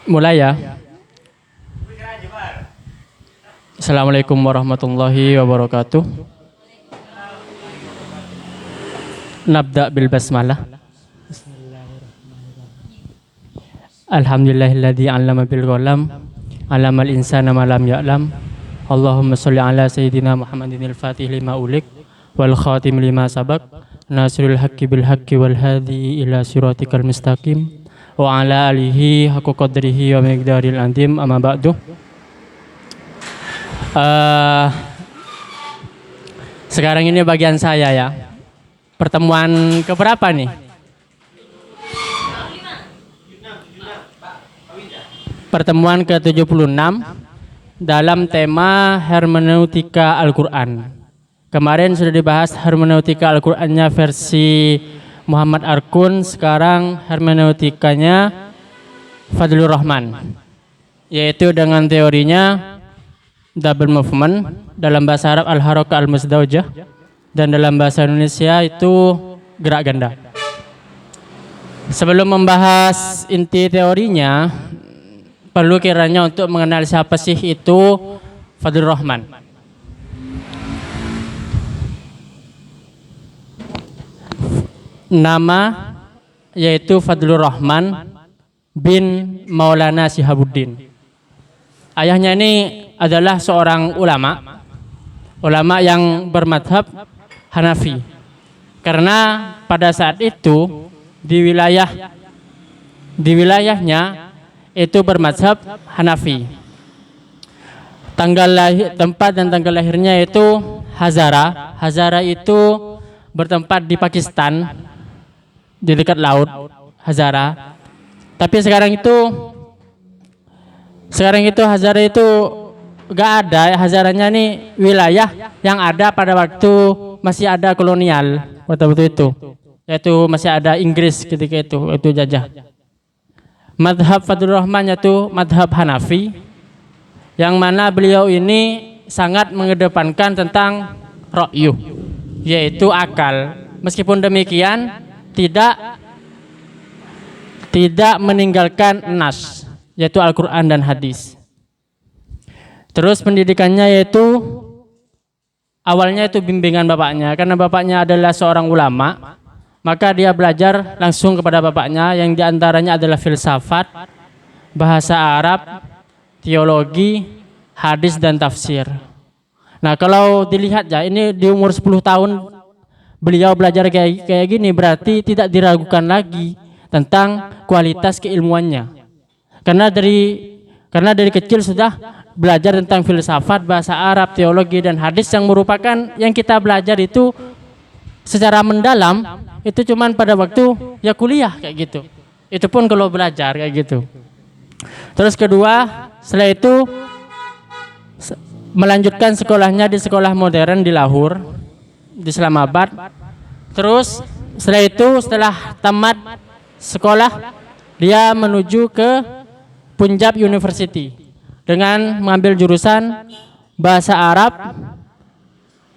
Mulai ya. Assalamualaikum warahmatullahi wabarakatuh. Nabda bil basmalah. Alhamdulillahilladzi 'allama bil qalam, 'allamal insana ma lam ya'lam. Allahumma shalli ala sayyidina Muhammadinil fatih lima ulik wal khatim lima sabaq, nasrul haqqi bil haqqi wal hadi ila siratikal mustaqim wa ala alihi haqqa qadrihi wa miqdaril azim. Amma ba'du. Sekarang ini bagian saya ya. Pertemuan keberapa nih? Pertemuan ke-76 dalam tema hermeneutika Al-Quran. Kemarin sudah dibahas hermeneutika Al-Qurannya versi Muhammad Arkun, sekarang hermeneutikanya Fadlur Rahman, yaitu dengan teorinya double movement, dalam bahasa Arab al-haraka al-musdawjah, dan dalam bahasa Indonesia itu gerak ganda. Sebelum membahas inti teorinya, perlu kiranya untuk mengenal siapa sih itu Fadlur Rahman. Nama yaitu Fadlur Rahman bin Maulana Shihabuddin. Ayahnya ini adalah seorang ulama yang bermadhab Hanafi. Karena pada saat itu di wilayahnya itu bermadhab Hanafi. Tempat dan tanggal lahirnya itu Hazara. Hazara itu bertempat di Pakistan, di dekat laut Hazara. Tapi sekarang itu Hazara itu gak ada. Hazaranya nih wilayah yang ada pada waktu masih ada kolonial waktu itu, yaitu masih ada Inggris ketika itu jajah. Madhab Fadlur Rahman yaitu madhab Hanafi, yang mana beliau ini sangat mengedepankan tentang ra'yu, yaitu akal. Meskipun demikian tidak meninggalkan nas, yaitu Al-Quran dan hadis. Terus pendidikannya yaitu awalnya itu bimbingan bapaknya, karena bapaknya adalah seorang ulama, maka dia belajar langsung kepada bapaknya, yang diantaranya adalah filsafat, bahasa Arab, teologi, hadis dan tafsir. Nah, kalau dilihat ya, ini di umur 10 tahun beliau belajar kayak gini, berarti tidak diragukan lagi tentang kualitas keilmuannya. Karena dari kecil sudah belajar tentang filsafat, bahasa Arab, teologi dan hadis, yang merupakan yang kita belajar itu secara mendalam itu cuman pada waktu ya kuliah kayak gitu. Itu pun kalau belajar kayak gitu. Terus kedua, setelah itu melanjutkan sekolahnya di sekolah modern di Lahore, di Islamabad. Terus setelah tamat sekolah, dia menuju ke Punjab University dengan mengambil jurusan bahasa Arab.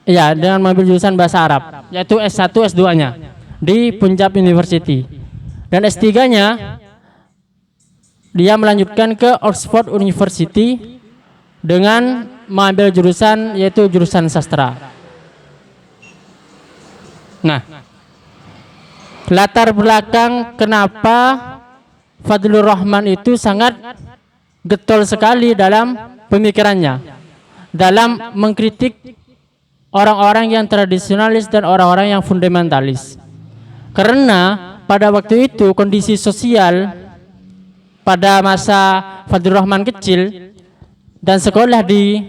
Ya, dengan mengambil jurusan bahasa Arab, yaitu S1 S2-nya di Punjab University. Dan S3-nya dia melanjutkan ke Oxford University dengan mengambil jurusan yaitu jurusan sastra. Nah, latar belakang kenapa Fadlur Rahman itu sangat getol sekali dalam pemikirannya, dalam mengkritik orang-orang yang tradisionalis dan orang-orang yang fundamentalis. Karena pada waktu itu kondisi sosial pada masa Fadlur Rahman kecil dan sekolah di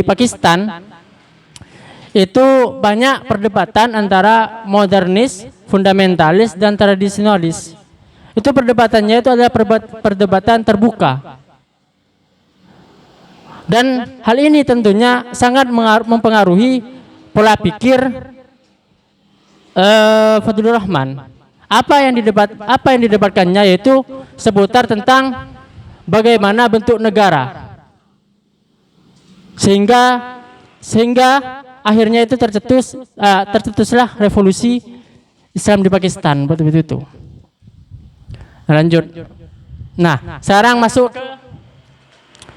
Pakistan itu banyak perdebatan antara modernis, fundamentalis dan tradisionalis. Itu perdebatannya itu adalah perdebatan terbuka. Dan hal ini tentunya sangat mempengaruhi pola pikir Fadlur Rahman. Apa yang didebatkannya yaitu seputar tentang bagaimana bentuk negara. Sehingga akhirnya itu tercetuslah revolusi Islam di Pakistan waktu itu. Lanjut. Nah, sekarang masuk ke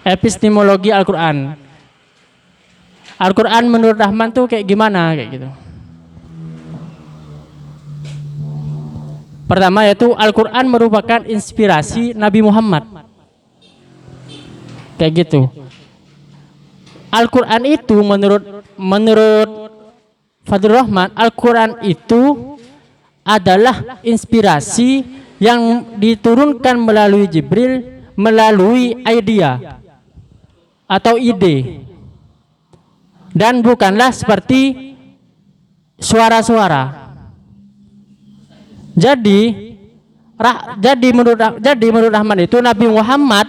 epistemologi Al-Quran. Al-Quran menurut Rahman tuh kayak gimana kayak gitu. Pertama yaitu Al-Quran merupakan inspirasi Nabi Muhammad. Kayak gitu. Al-Quran itu menurut Fadlur Rahman, Al-Quran itu adalah inspirasi yang diturunkan melalui Jibril, melalui idea atau ide, dan bukanlah seperti suara-suara. Jadi menurut Rahman itu Nabi Muhammad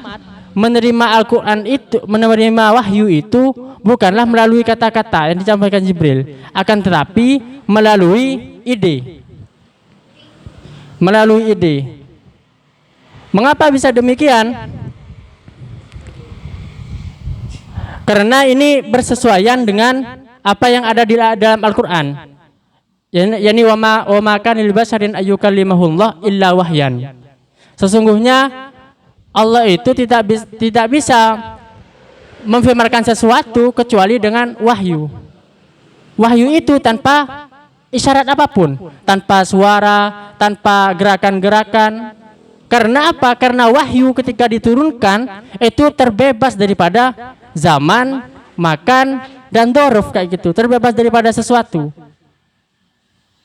menerima Al-Quran itu, menerima wahyu itu bukanlah melalui kata-kata yang disampaikan Jibril, akan tetapi melalui ide. Melalui ide. Mengapa bisa demikian? Karena ini bersesuaian dengan apa yang ada di dalam Al-Quran. Yani wa ma kana lil basharin ayyukallimahullah illa wahyan. Sesungguhnya Allah itu tidak bisa memfirmankan sesuatu kecuali dengan wahyu. Wahyu itu tanpa isyarat apapun, tanpa suara, tanpa gerakan-gerakan. Karena apa? Karena wahyu ketika diturunkan itu terbebas daripada zaman, makan, dan dzaruf kayak gitu, terbebas daripada sesuatu.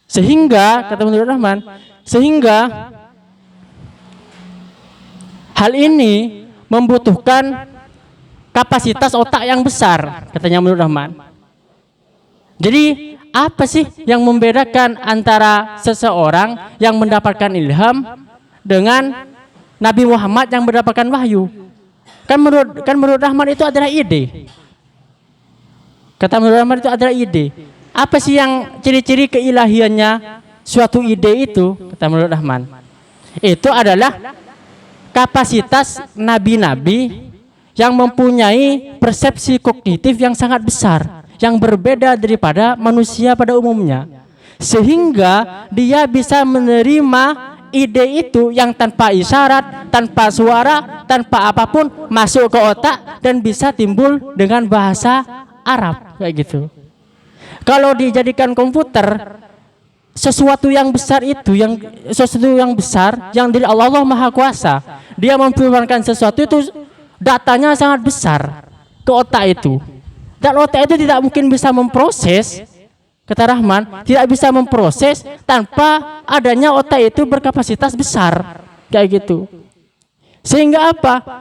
Sehingga kata menurut Rahman, sehingga hal ini membutuhkan kapasitas otak yang besar, katanya menurut Rahman. Jadi apa sih yang membedakan antara seseorang yang mendapatkan ilham dengan Nabi Muhammad yang mendapatkan wahyu? Kan menurut Rahman itu adalah ide. Kata menurut Rahman itu adalah ide. Apa sih yang ciri-ciri keilahiannya suatu ide itu? Kata menurut Rahman, itu adalah kapasitas nabi-nabi yang mempunyai persepsi kognitif yang sangat besar, yang berbeda daripada manusia pada umumnya, sehingga dia bisa menerima ide itu yang tanpa isyarat, tanpa suara, tanpa apapun masuk ke otak dan bisa timbul dengan bahasa Arab kayak gitu. Kalau dijadikan komputer, sesuatu yang besar itu, sesuatu yang besar yang dari Allah Maha Kuasa, dia memfirmankan sesuatu itu datanya sangat besar ke otak itu. Dan otak itu tidak mungkin bisa memproses, kata Rahman, tidak bisa memproses tanpa adanya otak itu berkapasitas besar kayak gitu. Sehingga apa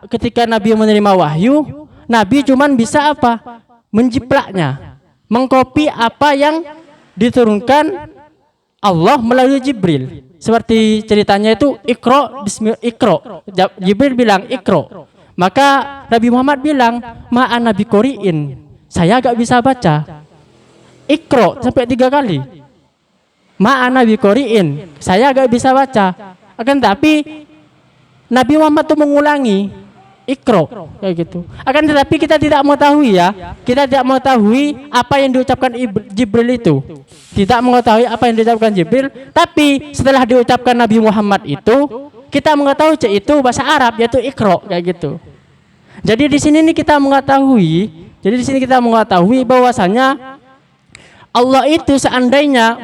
ketika Nabi menerima wahyu, Nabi cuman bisa apa? Menjiplaknya, mengkopi apa yang diturunkan Allah melalui Jibril. Seperti ceritanya itu Iqra Jibril bilang Iqra. Maka Nabi Muhammad bilang, ma'an nabi qori'in, saya gak bisa baca. Iqra sampai 3 kali. Ma'an nabi qori'in, saya gak bisa baca. Akan tapi Nabi Muhammad itu mengulangi Iqra kayak gitu. Akan tetapi kita tidak mengetahui kita tidak mengetahui apa yang diucapkan Jibril itu. Tidak mengetahui apa yang diucapkan Jibril, tapi setelah diucapkan Nabi Muhammad itu, kita mengetahui itu bahasa Arab yaitu Iqra kayak gitu. Jadi di sini kita mengetahui bahwasanya Allah itu seandainya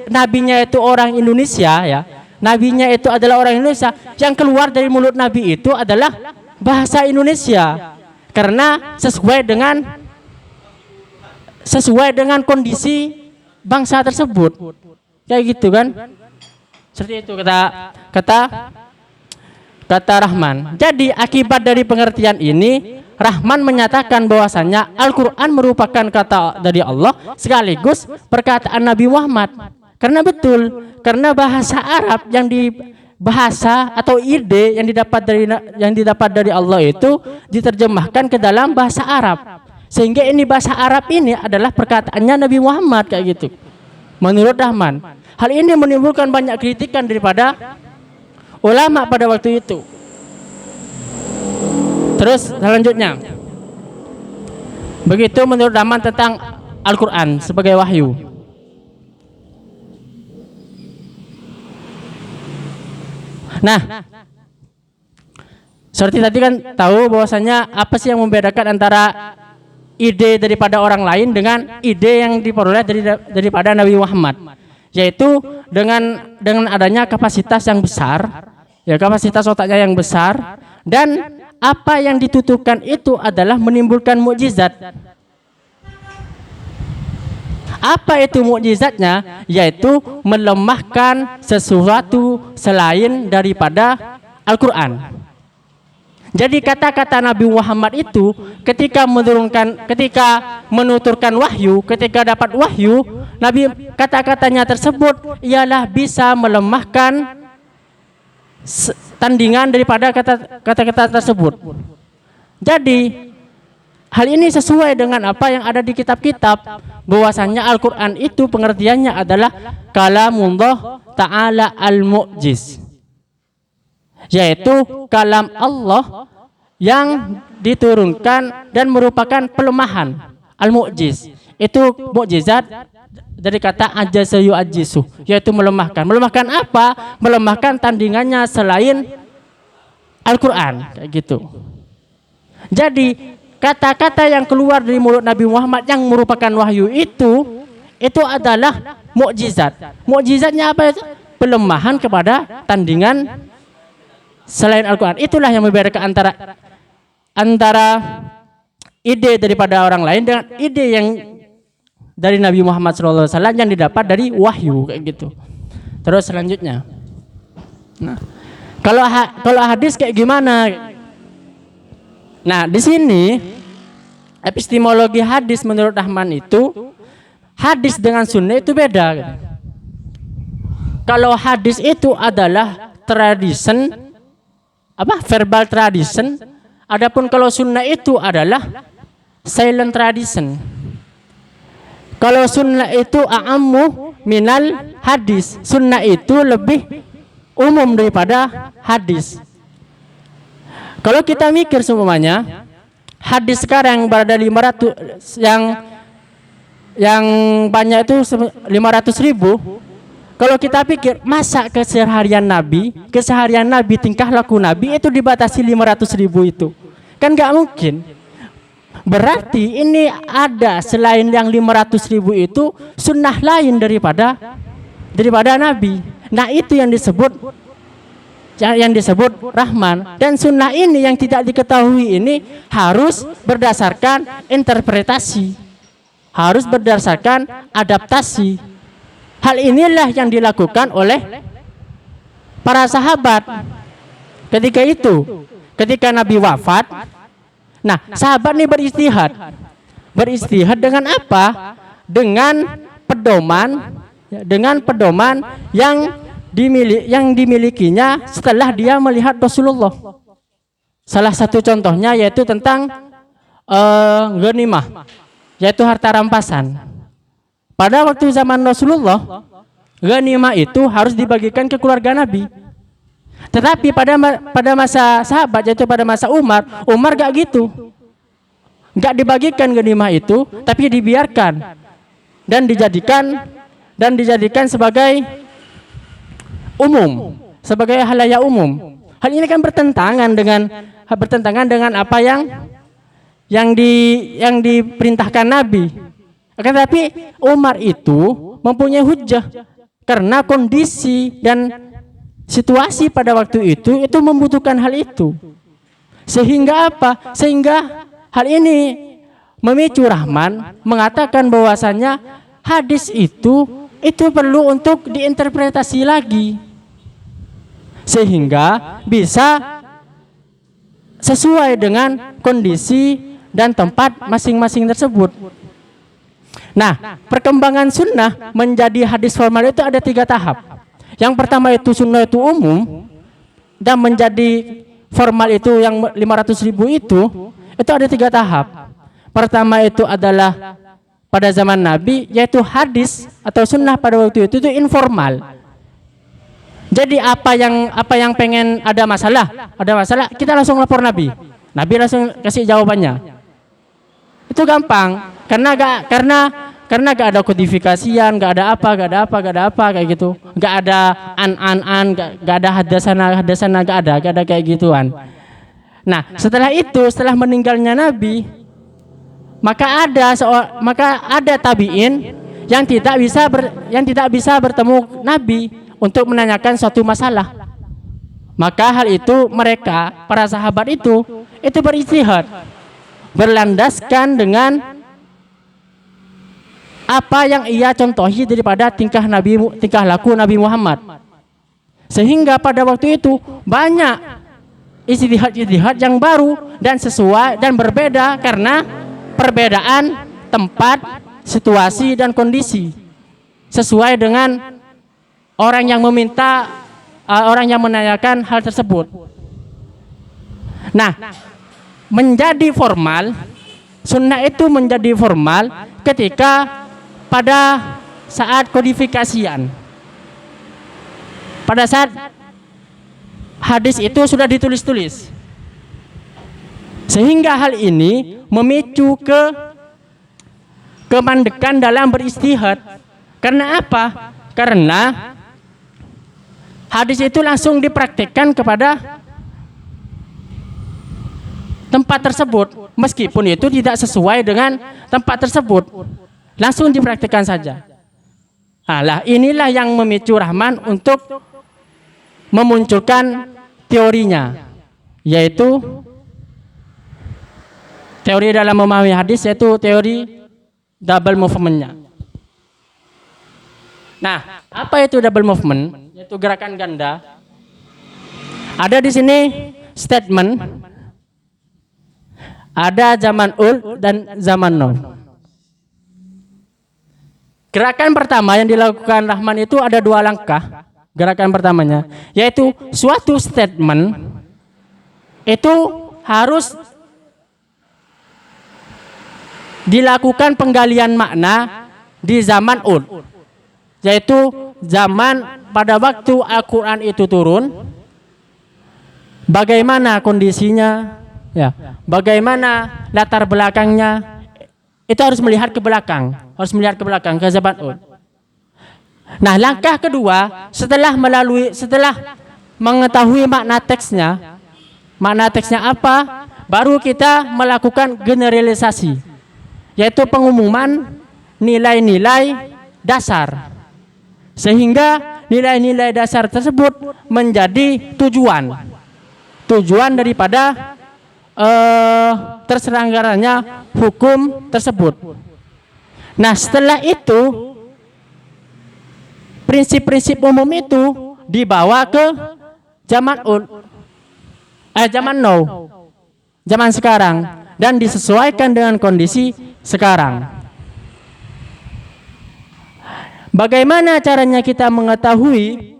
nabinya itu orang Indonesia nabinya itu adalah orang Indonesia, yang keluar dari mulut Nabi itu adalah bahasa Indonesia, karena sesuai dengan kondisi bangsa tersebut kayak gitu kan. Seperti itu kata Rahman. Jadi akibat dari pengertian ini, Rahman menyatakan bahwasanya Al-Quran merupakan kata dari Allah sekaligus perkataan Nabi Muhammad. Karena bahasa Arab bahasa atau ide yang didapat dari Allah itu diterjemahkan ke dalam bahasa Arab, sehingga ini bahasa Arab ini adalah perkataannya Nabi Muhammad kayak gitu. Menurut Rahman, hal ini menimbulkan banyak kritikan daripada ulama pada waktu itu. Terus selanjutnya, begitu menurut Rahman tentang Al-Quran sebagai wahyu. Nah, seperti tadi kan tahu bahwasanya apa sih yang membedakan antara ide daripada orang lain dengan ide yang diperoleh daripada Nabi Muhammad, yaitu dengan adanya kapasitas yang besar, ya kapasitas otaknya yang besar, dan apa yang dituturkan itu adalah menimbulkan mukjizat. Apa itu mukjizatnya? Yaitu melemahkan sesuatu selain daripada Al-Quran. Jadi kata-kata Nabi Muhammad itu ketika menuturkan wahyu, ketika dapat wahyu, Nabi kata-katanya tersebut ialah bisa melemahkan tandingan daripada kata-kata tersebut. Jadi hal ini sesuai dengan apa yang ada di kitab-kitab, bahwasanya Al-Quran itu pengertiannya adalah kalamullah ta'ala al-mu'jiz, yaitu kalam Allah yang diturunkan dan merupakan pelemahan. Al-mu'jiz itu mukjizat dari kata ajaza yu'ajizu, yaitu melemahkan. Melemahkan apa? Melemahkan tandingannya selain Al-Quran, kayak gitu. Jadi kata-kata yang keluar dari mulut Nabi Muhammad yang merupakan wahyu itu adalah mukjizat. Mukjizatnya apa? Pelemahan kepada tandingan selain Al-Quran. Itulah yang membedakan antara ide daripada orang lain dengan ide yang dari Nabi Muhammad SAW yang didapat dari wahyu, kayak gitu. Terus selanjutnya, nah, kalau hadis kayak gimana? Nah, di sini epistemologi hadis menurut Rahman itu, hadis dengan sunnah itu beda. Kalau hadis itu adalah tradition, verbal tradition, adapun kalau sunnah itu adalah silent tradition. Kalau sunnah itu a'ammu minal hadis, sunnah itu lebih umum daripada hadis. Kalau kita mikir semuanya, hadis sekarang yang berada 500, yang banyak itu 500.000. Kalau kita pikir, masa keseharian Nabi, tingkah laku Nabi itu dibatasi 500.000 itu? Kan nggak mungkin. Berarti ini ada selain yang 500.000 itu sunnah lain daripada Nabi. Nah, itu yang disebut Rahman. Dan sunnah ini yang tidak diketahui ini harus berdasarkan interpretasi, harus berdasarkan adaptasi. Hal inilah yang dilakukan oleh para sahabat ketika Nabi wafat. Nah, sahabat ini beristihad dengan apa? Dengan pedoman yang dimilikinya setelah dia melihat Rasulullah. Salah satu contohnya yaitu tentang ghanimah, yaitu harta rampasan. Pada waktu zaman Rasulullah, ghanimah itu harus dibagikan ke keluarga Nabi. Tetapi pada masa sahabat, yaitu pada masa Umar gak gitu. Gak dibagikan ghanimah itu, tapi dibiarkan dan dijadikan sebagai umum, sebagai halayak umum. Hal ini kan bertentangan dengan apa yang diperintahkan Nabi. Akan tetapi Umar itu mempunyai hujjah karena kondisi dan situasi pada waktu itu membutuhkan hal itu. Sehingga apa? Sehingga hal ini memicu Rahman mengatakan bahwasanya hadis itu perlu untuk diinterpretasi lagi sehingga bisa sesuai dengan kondisi dan tempat masing-masing tersebut. Nah, perkembangan sunnah menjadi hadis formal itu ada 3 tahap. Yang pertama itu sunnah itu umum, dan menjadi formal itu yang 500.000 itu ada 3 tahap. Pertama itu adalah pada zaman Nabi, yaitu hadis atau sunnah pada waktu itu informal. Jadi apa yang pengen ada masalah, kita langsung lapor Nabi. Nabi langsung kasih jawabannya. Itu gampang karena Karena gak ada kodifikasian, gak ada apa kayak gitu. Gak ada gak ada hadasana, gak ada kayak gituan. Nah, setelah itu, setelah meninggalnya Nabi, maka ada tabiin yang tidak bisa bertemu Nabi untuk menanyakan suatu masalah. Maka hal itu mereka, para sahabat itu beristihad, berlandaskan dengan apa yang ia contohi daripada tingkah laku Nabi Muhammad. Sehingga pada waktu itu banyak ijtihad yang baru dan sesuai dan berbeda karena perbedaan tempat, situasi dan kondisi. Sesuai dengan orang yang meminta, orang yang menanyakan hal tersebut. Nah, menjadi formal, sunnah itu menjadi formal ketika pada saat kodifikasian. Pada saat hadis itu sudah ditulis-tulis. Sehingga hal ini memicu kemandekan dalam beristihad. Karena apa? Karena hadis itu langsung dipraktikkan kepada tempat tersebut, meskipun itu tidak sesuai dengan tempat tersebut, langsung dipraktikkan saja. Inilah yang memicu Rahman untuk memunculkan teorinya, yaitu teori dalam memahami hadis, yaitu teori double movement-nya. Nah, apa itu double movement? Yaitu gerakan ganda. Ada di sini statement, ada zaman ul dan zaman now. Gerakan pertama yang dilakukan Rahman itu ada 2 langkah. Gerakan pertamanya, yaitu suatu statement itu harus dilakukan penggalian makna di zaman ul, yaitu zaman pada waktu Al-Quran itu turun, bagaimana kondisinya, ya, bagaimana latar belakangnya, itu harus melihat ke belakang, ke zaman ul. Nah, langkah kedua setelah mengetahui makna teksnya apa, baru kita melakukan generalisasi, yaitu pengumuman nilai-nilai dasar, sehingga nilai-nilai dasar tersebut menjadi tujuan daripada terselenggaranya hukum tersebut. Nah, setelah itu prinsip-prinsip umum itu dibawa ke zaman now, zaman sekarang, dan disesuaikan dengan kondisi sekarang. Bagaimana caranya kita mengetahui?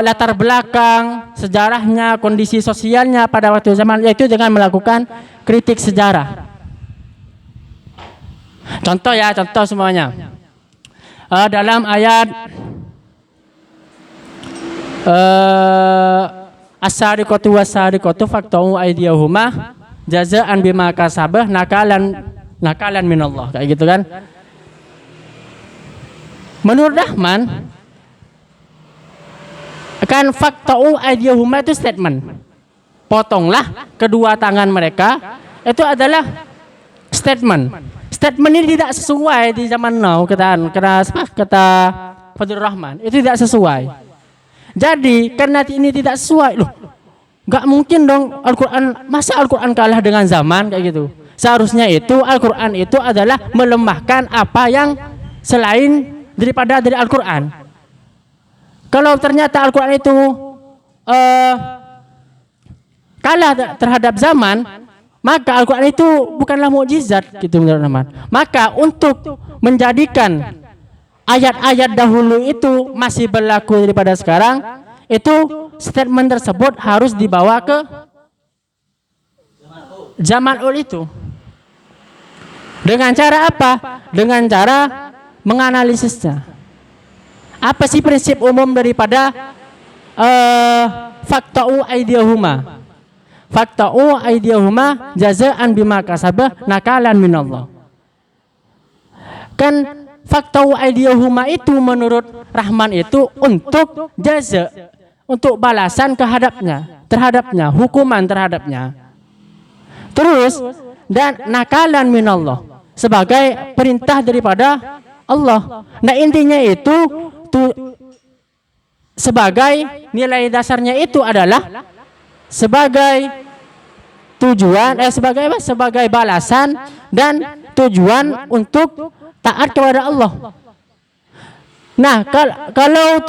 Latar belakang, sejarahnya, kondisi sosialnya pada waktu zaman, yaitu dengan melakukan kritik sejarah. Contoh semuanya. Dalam ayat as-sariqatu was-sariqatu faqta'u aydiyahuma jazaa'an bima kasabah nakalan minallah, kayak gitu kan. Menurut Rahman, kan faqta'u aydiyahuma itu statement. Potonglah kedua tangan mereka, itu adalah statement. Statement ini tidak sesuai di zaman now, kata Fadlur Rahman, itu tidak sesuai. Jadi karena ini tidak sesuai, nggak mungkin dong masa Al-Quran kalah dengan zaman kayak gitu. Seharusnya itu Al-Quran itu adalah melemahkan apa yang selain daripada dari Al-Quran. Kalau ternyata Al-Quran itu kalah terhadap zaman, maka Al-Quran itu bukanlah mukjizat, gitu menurut Rahman. Maka untuk menjadikan ayat-ayat dahulu itu masih berlaku daripada sekarang, itu statement tersebut harus dibawa ke zaman ul itu. Dengan cara apa? Dengan cara menganalisisnya. Apa sih prinsip umum daripada faqta'u aydiyahuma? faqta'u aydiyahuma jazaan bima kasaba nakalan minallah. Kan faqta'u aydiyahuma itu menurut Rahman itu untuk jaza, untuk balasan terhadapnya, hukuman terhadapnya. Terus dan nakalan minallah sebagai perintah daripada Allah. Nah, intinya itu sebagai nilai dasarnya itu adalah sebagai tujuan sebagai balasan dan tujuan untuk taat kepada Allah. Nah, kalau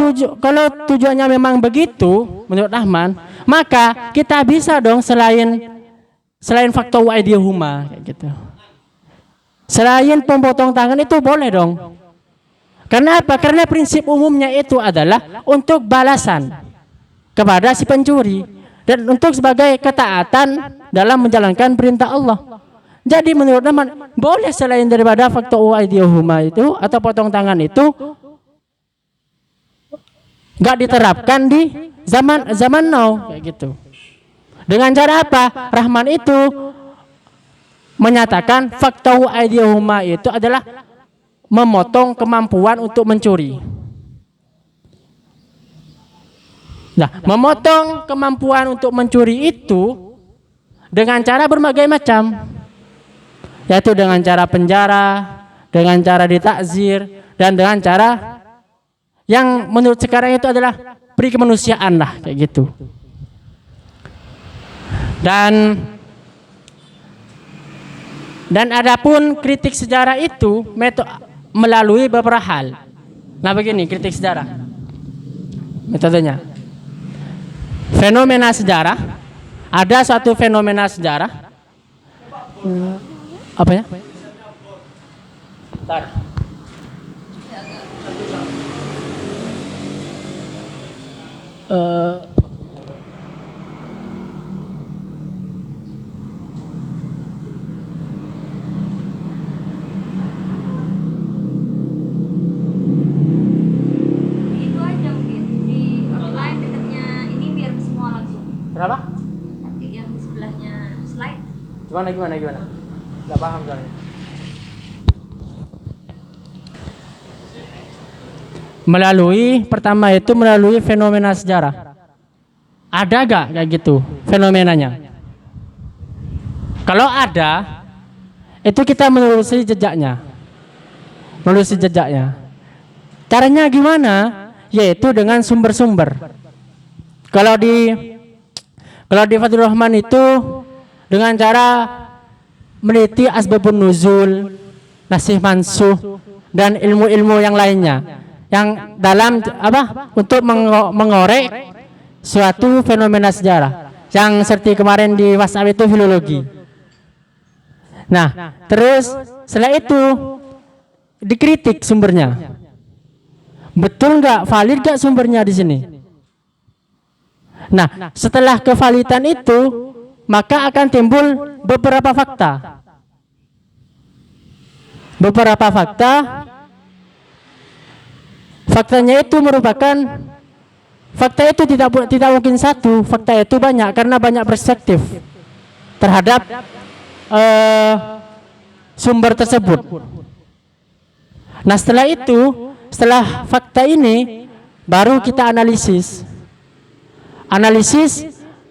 tujuannya memang begitu menurut Rahman, maka kita bisa dong selain faqta'u aydiyahuma kayak gitu. Selain pemotong tangan itu boleh dong. Karena apa? Karena prinsip umumnya itu adalah untuk balasan kepada si pencuri dan untuk sebagai ketaatan dalam menjalankan perintah Allah. Jadi menurut Rahman boleh selain daripada faqta'u aydiyahuma itu atau potong tangan itu nggak diterapkan di zaman now kayak gitu. Dengan cara apa? Rahman itu menyatakan faqta'u aydiyahuma itu adalah memotong kemampuan untuk mencuri. Nah, memotong kemampuan untuk mencuri itu dengan cara berbagai macam, yaitu dengan cara penjara, dengan cara ditakzir, dan dengan cara yang menurut sekarang itu adalah peri kemanusiaan lah kayak gitu. Dan adapun kritik sejarah itu melalui beberapa hal. Nah, begini kritik sejarah metodenya. Fenomena sejarah, ada suatu fenomena sejarah apa ya? Bentar. Kenapa? Yang di sebelahnya slide. Gimana? Gak paham soalnya. Pertama itu melalui fenomena sejarah. Ada gak kayak gitu fenomenanya? Kalau ada, itu kita menelusuri jejaknya. Caranya gimana? Yaitu dengan sumber-sumber. Kalau di Fadlur Rahman itu dengan cara meneliti asbabun nuzul, nasih mansuh, dan ilmu-ilmu yang lainnya yang dalam untuk mengorek suatu fenomena sejarah yang seperti kemarin di WhatsApp itu filologi. Nah, terus setelah itu dikritik sumbernya. Betul nggak, valid nggak sumbernya di sini? Nah, setelah kevalidan itu, maka akan timbul beberapa fakta. Faktanya itu fakta itu tidak mungkin satu, fakta itu banyak karena banyak perspektif terhadap sumber tersebut. Nah, setelah fakta ini baru kita analisis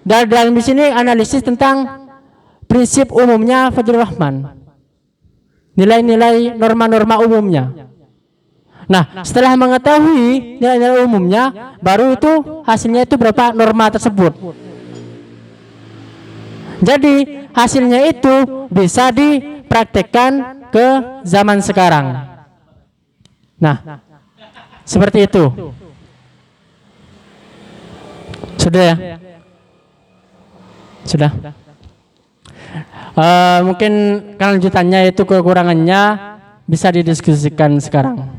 dan dalam di sini analisis tentang prinsip umumnya Fadlur Rahman, nilai-nilai norma-norma umumnya. Nah, setelah mengetahui nilai-nilai umumnya, baru itu hasilnya itu berapa norma tersebut. Jadi hasilnya itu bisa dipraktekkan ke zaman sekarang. Nah, seperti itu. Sudah ya? Sudah. Mungkin kelanjutannya itu kekurangannya bisa didiskusikan sekarang.